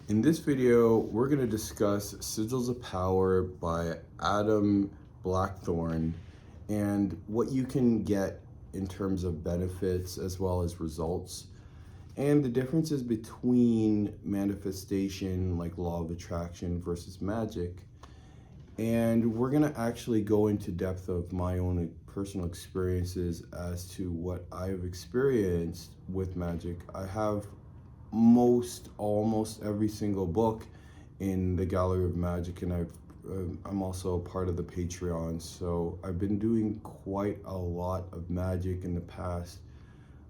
In this video, we're going to discuss Sigils of Power by Adam Blackthorne and what you can get in terms of benefits as well as results, and the differences between manifestation, like law of attraction, versus magic. And we're going to actually go into depth of my own personal experiences as to what I've experienced with magic. I have almost every single book in the Gallery of Magic, and I'm also part of the Patreon. So I've been doing quite a lot of magic in the past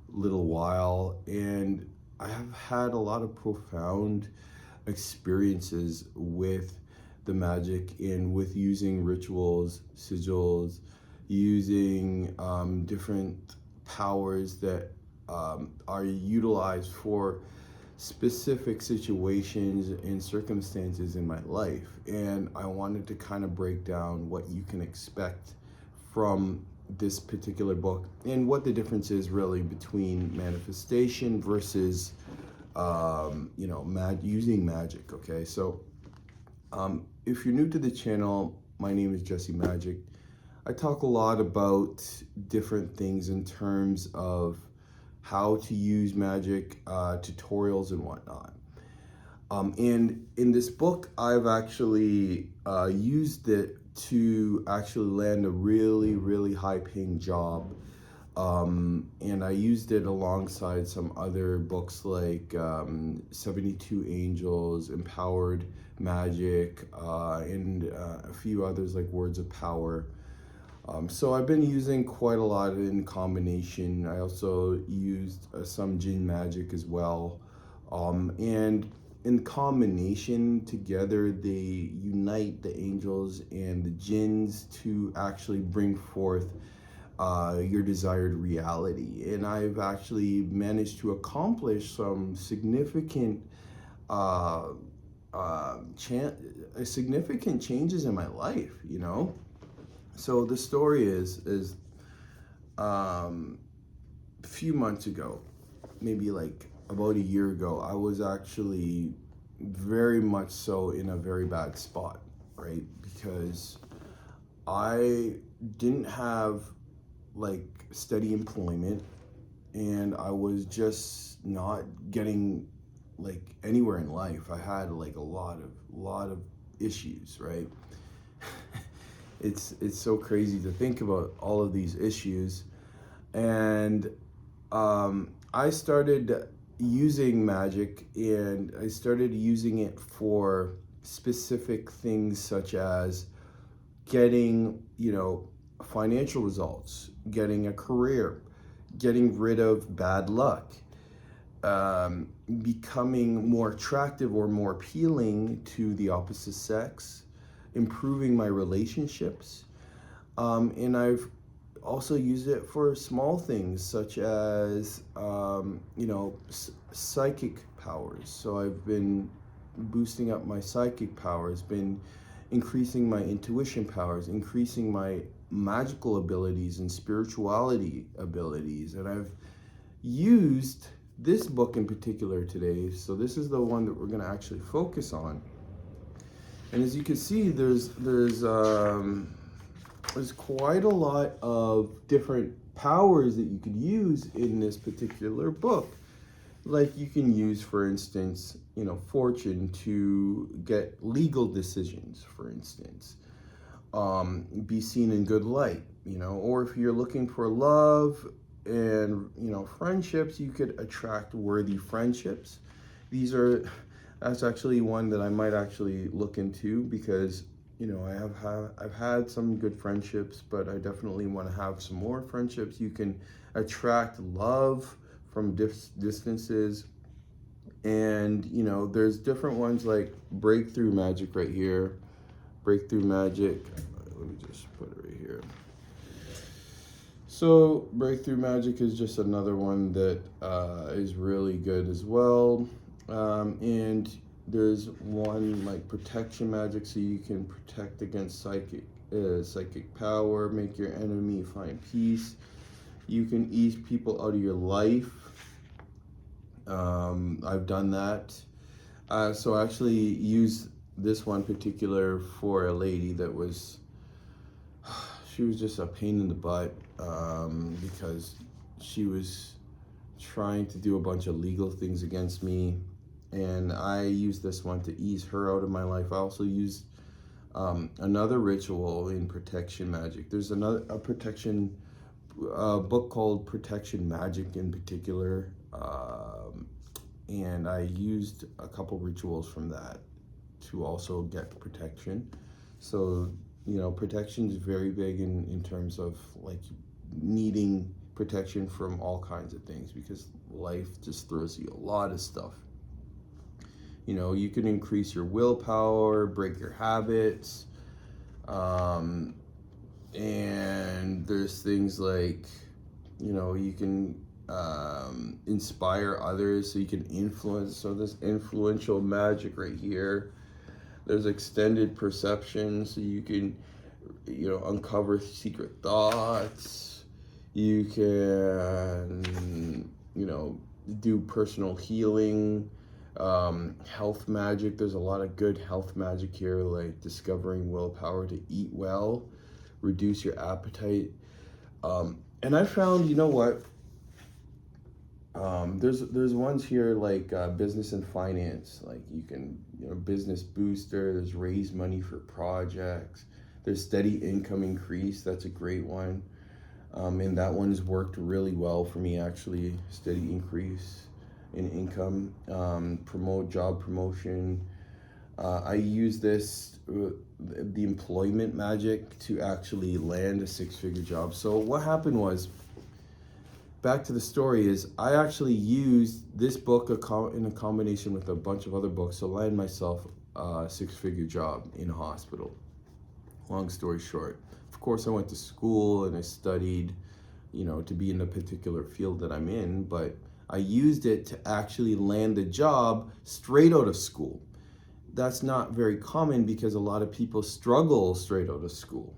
little while, and I have had a lot of profound experiences with the magic and with using rituals, sigils, using different powers that are utilized for specific situations and circumstances in my life. And I wanted to kind of break down what you can expect from this particular book and what the difference is really between manifestation versus using magic. Okay, so if you're new to the channel, my name is Jesse Magic. I talk a lot about different things in terms of how to use magic, tutorials and whatnot. And in this book, I've actually used it to actually land a really high paying job. And I used it alongside some other books like 72 Angels, Empowered Magic, and a few others like Words of Power. So I've been using quite a lot in combination. I also used some Jinn magic as well. And in combination together, they unite the angels and the jinns to actually bring forth your desired reality. And I've actually managed to accomplish some significant significant changes in my life, you know? So the story is a few months ago, maybe like about a year ago, I was actually very much so in a very bad spot, right? Because I didn't have like steady employment, and I was just not getting like anywhere in life. I had like a lot of issues, right? It's so crazy to think about all of these issues. And I started using magic, and I started using it for specific things such as getting, financial results, getting a career, getting rid of bad luck, becoming more attractive or more appealing to the opposite sex, improving my relationships. And I've also used it for small things such as, psychic powers. So I've been boosting up my psychic powers, been increasing my intuition powers, increasing my magical abilities and spirituality abilities. And I've used this book in particular today. So this is the one that we're going to actually focus on. And as you can see, there's quite a lot of different powers that you could use in this particular book. Like you can use, for instance, fortune to get legal decisions, for instance. Be seen in good light, or if you're looking for love and, friendships, you could attract worthy friendships. That's actually one that I might actually look into because, I've had some good friendships, but I definitely want to have some more friendships. You can attract love from distances. And, there's different ones like breakthrough magic right here. Breakthrough magic. Let me just put it right here. So breakthrough magic is just another one that is really good as well. And there's one like protection magic, so you can protect against psychic power, make your enemy find peace. You can ease people out of your life. I've done that. So I actually used this one particular for a lady that was, she was just a pain in the butt, because she was trying to do a bunch of legal things against me, and I used this one to ease her out of my life. I also used another ritual in protection magic. There's a protection book called Protection Magic in particular, and I used a couple rituals from that to also get protection. So, protection is very big in terms of like needing protection from all kinds of things, because life just throws you a lot of stuff. You can increase your willpower, break your habits, and there's things like, you can inspire others, so you can influence. So this influential magic right here. There's extended perception, so you can, uncover secret thoughts. You can, do personal healing, health magic. There's a lot of good health magic here, like discovering willpower to eat well, reduce your appetite. And I found, there's ones here like business and finance, like you can, business booster. There's raise money for projects. There's steady income increase. That's a great one. And that one's worked really well for me, actually. Steady increase in income. Promote job promotion. I use this, the employment magic, to actually land a six-figure job. So what happened was, back to the story, is I actually used this book in a combination with a bunch of other books to land myself a six-figure job in a hospital. Long story short, of course I went to school and I studied, to be in the particular field that I'm in, but I used it to actually land the job straight out of school. That's not very common because a lot of people struggle straight out of school.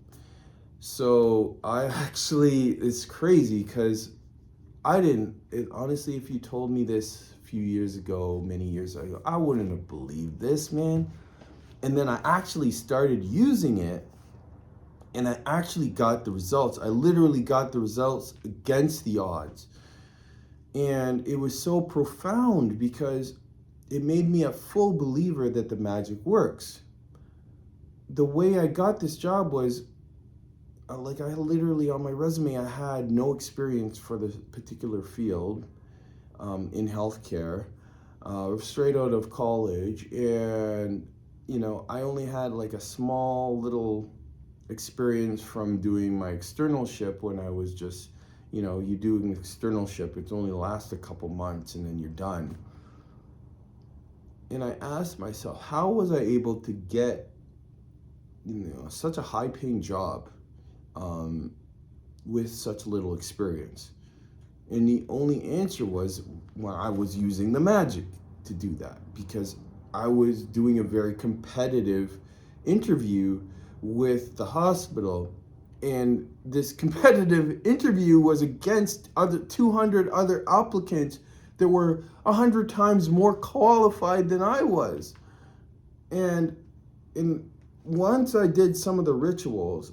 So it's crazy because honestly, if you told me this a few years ago, many years ago, I wouldn't have believed this, man. And then I actually started using it, and I actually got the results. I literally got the results against the odds. And it was so profound because it made me a full believer that the magic works. The way I got this job was, I literally, on my resume, I had no experience for the particular field in healthcare, straight out of college. And, I only had like a small little experience from doing my externalship when I was just, you do an externalship, it's only lasts a couple months and then you're done. And I asked myself, how was I able to get, such a high paying job with such little experience? And the only answer was, well, I was using the magic to do that, because I was doing a very competitive interview with the hospital, and this competitive interview was against 200 other applicants that were 100 times more qualified than I was. And once I did some of the rituals,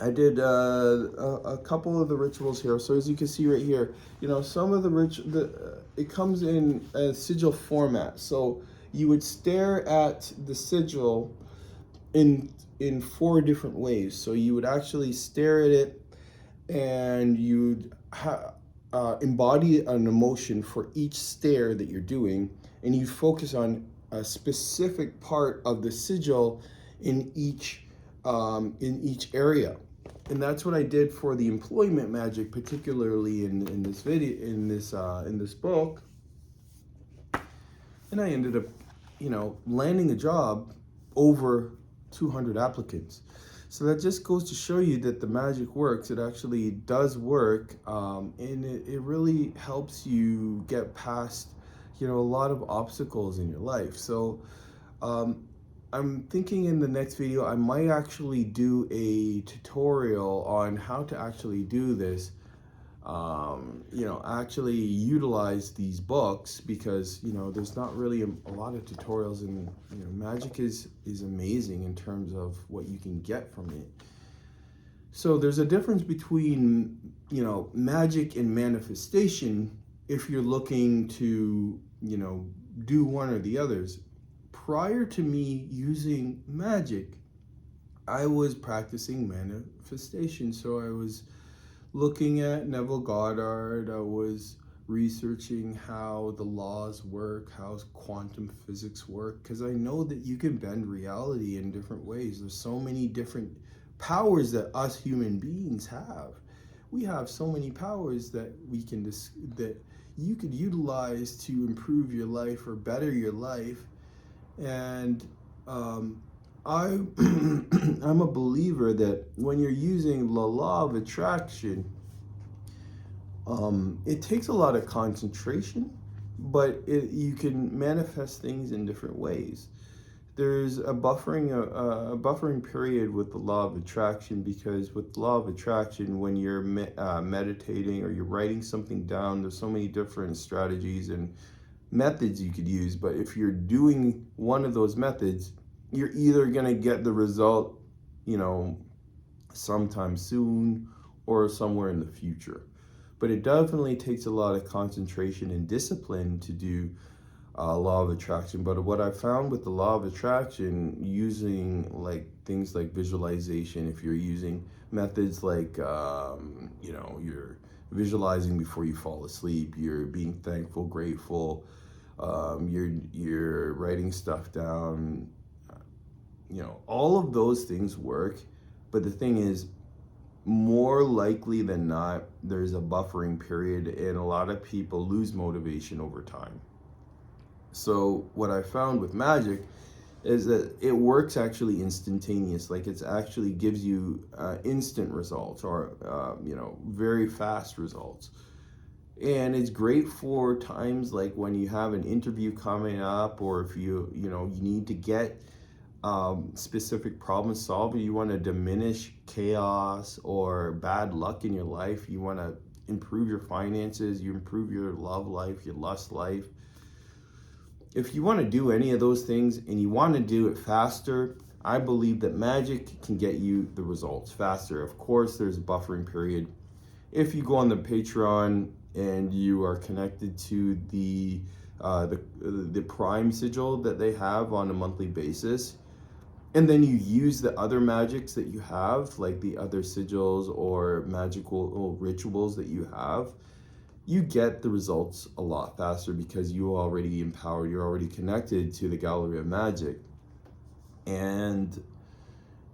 I did a couple of the rituals here. So as you can see right here, some of it comes in a sigil format. So you would stare at the sigil in 4 different ways. So you would actually stare at it, and you'd embody an emotion for each stare that you're doing, and you focus on a specific part of the sigil in each area. And that's what I did for the employment magic, particularly in this video, in this book. And I ended up, landing a job over 200 applicants. So that just goes to show you that the magic works. It actually does work, and it really helps you get past, a lot of obstacles in your life. So I'm thinking in the next video, I might actually do a tutorial on how to actually do this. actually utilize these books, because there's not really a lot of tutorials, and magic is amazing in terms of what you can get from it. So there's a difference between magic and manifestation. If you're looking to do one or the others, prior to me using magic, I was practicing manifestation. So I was looking at Neville Goddard. I was researching how the laws work, how quantum physics work, because I know that you can bend reality in different ways. There's so many different powers that us human beings have. We have so many powers that that you could utilize to improve your life or better your life. And I I'm a believer that when you're using the law of attraction, it takes a lot of concentration, but you can manifest things in different ways. There's a buffering period with the law of attraction, because with the law of attraction, when you're meditating or you're writing something down, there's so many different strategies and methods you could use. But if you're doing one of those methods, you're either going to get the result, sometime soon or somewhere in the future. But it definitely takes a lot of concentration and discipline to do law of attraction. But what I found with the law of attraction, using things like visualization, if you're using methods like you're visualizing before you fall asleep, you're being thankful, grateful, you're writing stuff down, all of those things work. But the thing is, more likely than not, there's a buffering period, and a lot of people lose motivation over time. So what I found with magic is that it works actually instantaneous. It's actually gives you instant results, or very fast results. And it's great for times like when you have an interview coming up, or if you need to get specific problem solved, you want to diminish chaos or bad luck in your life, you want to improve your finances, you improve your love life, your lust life. If you want to do any of those things and you want to do it faster, I believe that magic can get you the results faster. Of course, there's a buffering period. If you go on the Patreon and you are connected to the Prime sigil that they have on a monthly basis, and then you use the other magics that you have, like the other sigils or magical rituals that you have, you get the results a lot faster, because you're already empowered, you're already connected to the gallery of magic. And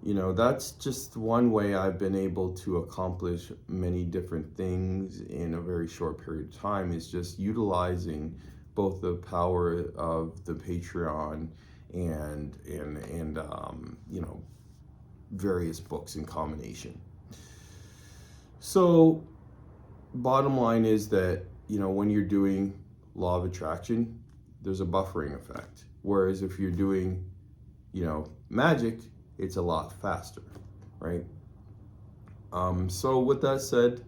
that's just one way I've been able to accomplish many different things in a very short period of time, is just utilizing both the power of the Patreon and various books in combination. So bottom line is that when you're doing law of attraction, there's a buffering effect, whereas if you're doing magic, it's a lot faster, right? So with that said,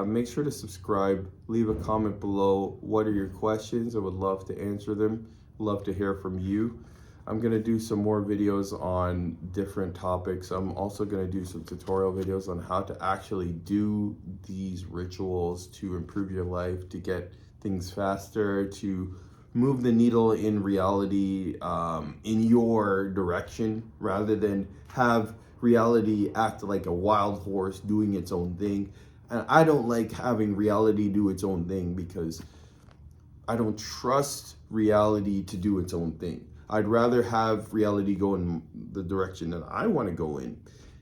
make sure to subscribe, leave a comment below. What are your questions? I would love to answer them, love to hear from you. I'm going to do some more videos on different topics. I'm also going to do some tutorial videos on how to actually do these rituals to improve your life, to get things faster, to move the needle in reality in your direction, rather than have reality act like a wild horse doing its own thing. And I don't like having reality do its own thing, because I don't trust reality to do its own thing. I'd rather have reality go in the direction that I want to go in,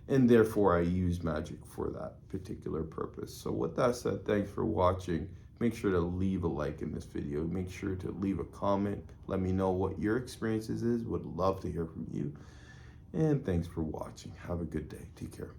and therefore I use magic for that particular purpose. So with that said, thanks for watching. Make sure to leave a like in this video. Make sure to leave a comment. Let me know what your experiences is. Would love to hear from you. And thanks for watching. Have a good day. Take care.